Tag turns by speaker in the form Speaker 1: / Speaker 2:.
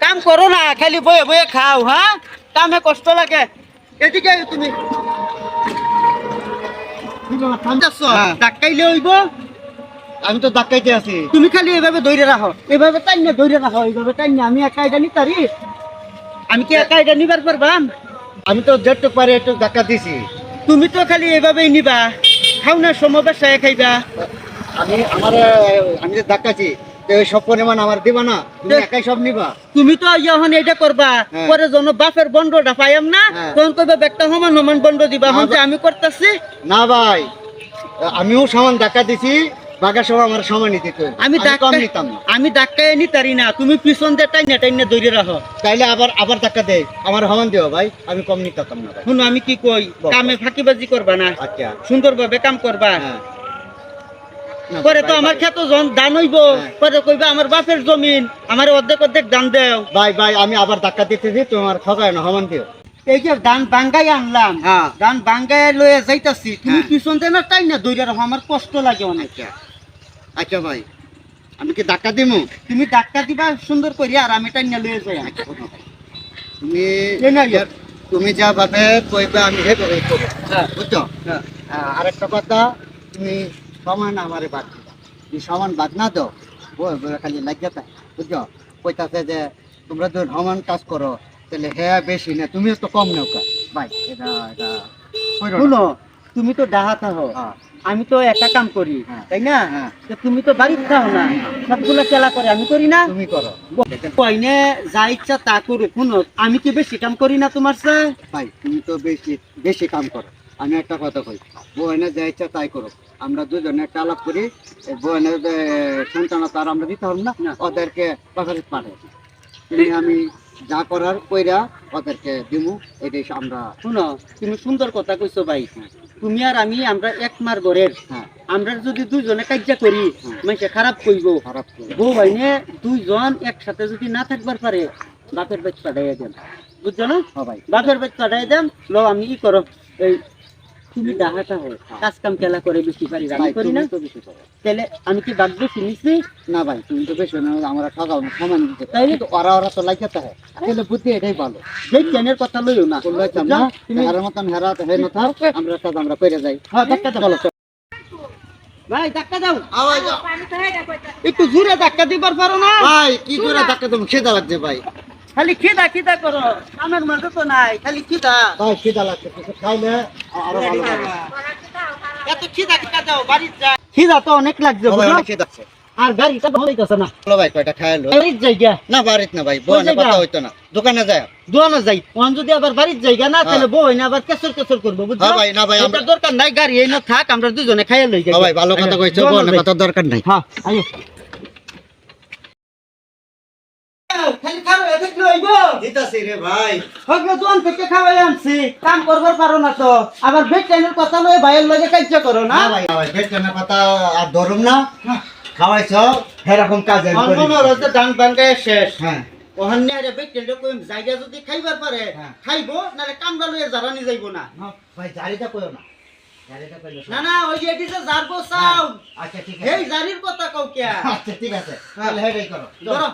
Speaker 1: কাম করো না, খালি বয়ে বয়ে খাও। হ্যাঁ, কামে কষ্ট লাগে। এদিকে তুমি ডাকাইলে হইব।
Speaker 2: আমি তো ধাক্কাইতে আছি।
Speaker 1: তুমি খালি এভাবে ধরে রাখো, এভাবে টাইনে ধরে রাখো, এইভাবে টাইনে। আমি একা এটা নিতারি? আমি কি একা এটা নিবার পারবাম?
Speaker 2: আমি তো যেটুক পারি একটু ধাক্কা দিছি।
Speaker 1: তুমি তো খালি এভাবেই নিবা, খাও না সময় বেসায় খাইবা।
Speaker 2: আমি যে ধাক্কাছি সব পরিমাণ আমার দিবা না, তুমি একাই সব নিবা।
Speaker 1: তুমি তো যখন এটা করবা,
Speaker 2: হ্যাঁ।
Speaker 1: পরে জন বাপের বন্ডটা পাইম না,
Speaker 2: হ্যাঁ।
Speaker 1: তখন কইবা একটা সমান সমান বন্ড দিবা। এখন যে আমি করতেছি।
Speaker 2: না ভাই, আমিও সমান ধাক্কা দিছি, বাঘার সময় আমার সমানই দিত।
Speaker 1: আমি
Speaker 2: কম নিতাম না।
Speaker 1: আমি ধাক্কায় নিতারি না, তুমি পিছন দিয়ে টাইনে টাইনে ধরে রাখো।
Speaker 2: তাইলে আবার ধাক্কা দেয়, আমার সমান দিও ভাই, আমি কম নিতাম না ভাই।
Speaker 1: শুনো, আমি কি কই, কামে ফাঁকিবাজি করবা না,
Speaker 2: আচ্ছা।
Speaker 1: সুন্দরভাবে কাম করবা।
Speaker 2: হ্যাঁ। না,
Speaker 1: পরে তো
Speaker 2: ভাই,
Speaker 1: আমার
Speaker 2: ভাই।
Speaker 1: খেত দান হইব,
Speaker 2: হ্যাঁ।
Speaker 1: পরে কইবা আমার বাপের জমিন, আমার অর্ধেক অর্ধেক দান দেও।
Speaker 2: ভাই আমি আবার ধাক্কা দিতেছি, তোমার ঠকায় না, সমান দিও।
Speaker 1: এই যে ধান বাঙ্গাই আনলাম,
Speaker 2: হ্যাঁ।
Speaker 1: ধান বাঙ্গাই লয়ে যাইতাছি, তুমি
Speaker 2: হ্যাঁ।
Speaker 1: পিছন দিয়ে না টাইনে ধরে রাখো, আমার কষ্ট লাগে অনেক।
Speaker 2: আচ্ছা ভাই, আমি কি ধাক্কা দিমু?
Speaker 1: তুমি ধাক্কা দিবা সুন্দর করি, আর আমি টাইনে লয়ে যাই।
Speaker 2: তুমি
Speaker 1: এই না,
Speaker 2: তুমি যা ভাবে কইবা আমি হে করে করব।
Speaker 1: হ্যাঁ।
Speaker 2: বুঝছো?
Speaker 1: হ্যাঁ।
Speaker 2: আরেকটা কথা, তুমি সমান আমারে বাদ দিবা। তুমি সমান বাদ না দাও, বই খালি লাগিয়ে থাকে। বুঝছো? কইতাছে যে তোমরা তো সমান কাজ করো, তাহলে হ্যাঁ বেশি না, তুমি তো কম নেও কা। ভাই এটা কইরো না।
Speaker 1: শুনো, তুমি তো ডাহাত হো,
Speaker 2: হ্যাঁ।
Speaker 1: আমি তো একা কাম করি,
Speaker 2: হ্যাঁ।
Speaker 1: তাই না?
Speaker 2: হ্যাঁ।
Speaker 1: তো তুমি তো বাড়িতে থাও না, সবগুলো খেলা করে আমি করি না।
Speaker 2: তুমি করো।
Speaker 1: কইনে যা ইচ্ছা তা করো। শুনো, আমি কি বেশি কাম করি না তোমার চেয়ে?
Speaker 2: ভাই তুমি তো বেশি কাম করো। আমি একটা কথা কই, বউনে যা ইচ্ছা তাই করো। আমরা দুজনে একটা আলাপ করি, বউনের সন্তানা তার আমরা দিতে হবে না, ওদেরকে বাজারে পাঠাই। তুমি আমি যা করার কইরা ওদেরকে দিমু, এটাই আমরা।
Speaker 1: শুনো, তুমি সুন্দর কথা কইছো ভাই। তুমি আর আমি, আমরা এক মার ঘরের।
Speaker 2: হ্যাঁ।
Speaker 1: আমরা যদি দুইজনে কাজ করি,
Speaker 2: হ্যাঁ।
Speaker 1: মানুষে খারাপ কইব।
Speaker 2: খারাপ করি।
Speaker 1: বউ ভাইনে দুইজন একসাথে যদি না থাকবার পারে, বাপের বাচ্চা পাঠাইয়া দেন। বুঝছো না?
Speaker 2: হ্যাঁ ভাই।
Speaker 1: বাপের বাচ্চা পাঠাইয়া দেন। লো, আমি ই করো, এই তুমি ডাহাটা হো, কাজ কাম খেলা করে বেশি পারি, আমি
Speaker 2: ভাই
Speaker 1: করি
Speaker 2: তুমি
Speaker 1: না।
Speaker 2: তো বেশি করো।
Speaker 1: তাহলে আমি কি বাদ বেশি নিছি?
Speaker 2: না ভাই তুমি তো বেশি না, আমরা ঠকাও না, সমান দিতে। তাইলে তো ওরা তো লাগিয়ে থাকে, আসলে বুদ্ধি এটাই ভালো।
Speaker 1: সেই জ্ঞানের কথা লইও না।
Speaker 2: বললাম না, তুমি হারার মতন হেরাতে হে না থাক, আমরা কাজ আমরা করে যাই।
Speaker 1: হ্যাঁ, ধাক্কা দাও।
Speaker 2: চলো চলো।
Speaker 1: ভাই ধাক্কা দাও,
Speaker 2: আওয়াজ
Speaker 1: একটু জোরে ধাক্কা দিবার পারো না?
Speaker 2: ভাই কি করে ধাক্কা দেবো, খিদা লাগছে ভাই।
Speaker 1: খালি খিদা খিদা করো, আমার মাঝে তো নাই, খালি খিদা।
Speaker 2: ভাই খিদা লাগছে, কিছু খাইলে আরো ভালো লাগে।
Speaker 1: এত খিদা খিদা দাও, বাড়ির যা। খিদা তো অনেক লাগছে,
Speaker 2: ভাই
Speaker 1: বুঝলো?
Speaker 2: অনেক খিদা লাগছে।
Speaker 1: আর গাড়িটা ভালো হইতাছে না।
Speaker 2: চলো ভাই কয়টা খাইলো।
Speaker 1: বাড়ির জায়গা
Speaker 2: না বাড়িত না ভাই, বউনে
Speaker 1: জায়গা?
Speaker 2: কথা হইতো না, দোকানে যায়।
Speaker 1: দোয়ানো যাই, ওখান যদি আবার বাড়ির জায়গা না, তাহলে বউ না আবার কেসর কেসর করবো, বুঝছো?
Speaker 2: হ্যাঁ ভাই, না ভাই,
Speaker 1: এটার দরকার নাই, গাড়ি এই না থাক, আমরা দুজনে খাইয়া লই যাই।
Speaker 2: ভাই ভালো কথা কইছো, বউনে কথা দরকার নাই।
Speaker 1: হ্যাঁ, আইও। খালি খাওয়া দেখলে হইব?
Speaker 2: দিতাছি রে ভাই।
Speaker 1: হগলে দোকান থেকে খাওয়াই আনছি, কাম করবার পারো না তো। আবার বেড টাইমের কথা লয়ে ভাইয়ের লগে কাজ করো না।
Speaker 2: না ভাই ভাই বেতনের কথা আর ধরুম না, খাওয়াইছো এরকম কাজে করি।
Speaker 1: মনে হচ্ছে ধান বাঙ্গায় শেষ।
Speaker 2: হ্যাঁ
Speaker 1: ওখানে আরে বেড টাইমে কইম জায়গা যদি খাইবার পারে,
Speaker 2: হ্যাঁ।
Speaker 1: খাইবো, নালে কামড়া লয়ে জারানি যাইবো না।
Speaker 2: ভাই জারিটা কইও না, জারিটা কইলো
Speaker 1: না না, ওই যে এটি যে জারবো সাউন্ড,
Speaker 2: আচ্ছা ঠিক
Speaker 1: এই
Speaker 2: আছে।
Speaker 1: জারির কথা কও কে?
Speaker 2: আচ্ছা ঠিক আছে, তাহলে হেডাই করো।
Speaker 1: ধরো।